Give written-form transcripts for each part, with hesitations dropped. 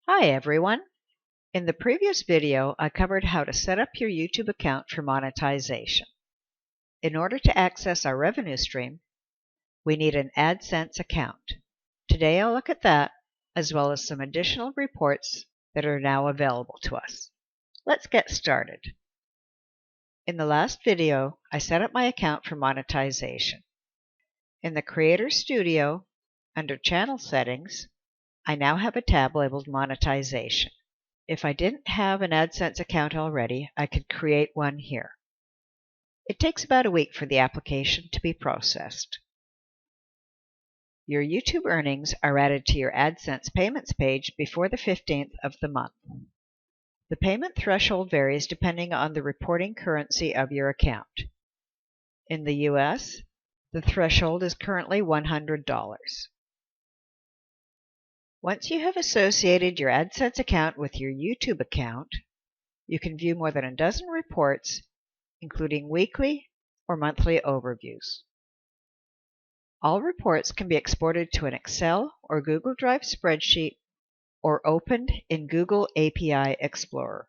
Hi everyone! In the previous video, I covered how to set up your YouTube account for monetization. In order to access our revenue stream, we need an Adsense account. Today I'll look at that, as well as some additional reports that are now available to us. Let's get started. In the last video, I set up my account for monetization. In the Creator Studio, under Channel Settings, I now have a tab labeled Monetization. If I didn't have an Adsense account already, I could create one here. It takes about a week for the application to be processed. Your YouTube earnings are added to your Adsense payments page before the 15th of the month. The payment threshold varies depending on the reporting currency of your account. In the US, the threshold is currently $100. Once you have associated your Adsense account with your YouTube account, you can view more than a dozen reports, including weekly or monthly overviews. All reports can be exported to an Excel or Google Drive spreadsheet or opened in Google API Explorer.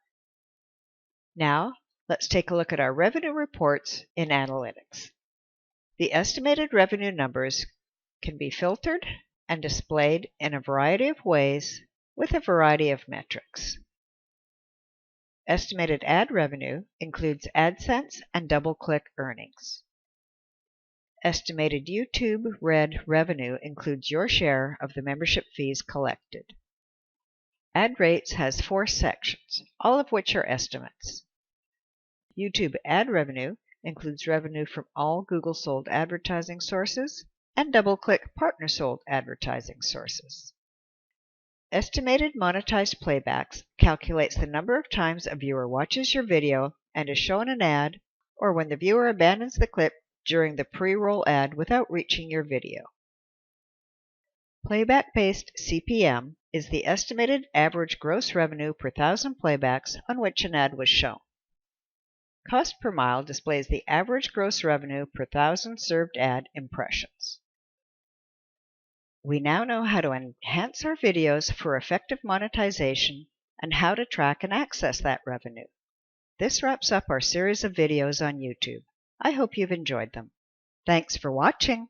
Now, let's take a look at our revenue reports in Analytics. The estimated revenue numbers can be filtered and displayed in a variety of ways with a variety of metrics. Estimated ad revenue includes AdSense and DoubleClick earnings. Estimated YouTube Red revenue includes your share of the membership fees collected. Ad rates has 4 sections, all of which are estimates. YouTube ad revenue includes revenue from all Google sold advertising sources and DoubleClick partner sold advertising sources. Estimated monetized playbacks calculates the number of times a viewer watches your video and is shown an ad, or when the viewer abandons the clip during the pre-roll ad without reaching your video. Playback-based CPM is the estimated average gross revenue per 1,000 playbacks on which an ad was shown. Cost per mile displays the average gross revenue per 1,000 served ad impressions. We now know how to enhance our videos for effective monetization and how to track and access that revenue. This wraps up our series of videos on YouTube. I hope you've enjoyed them. Thanks for watching.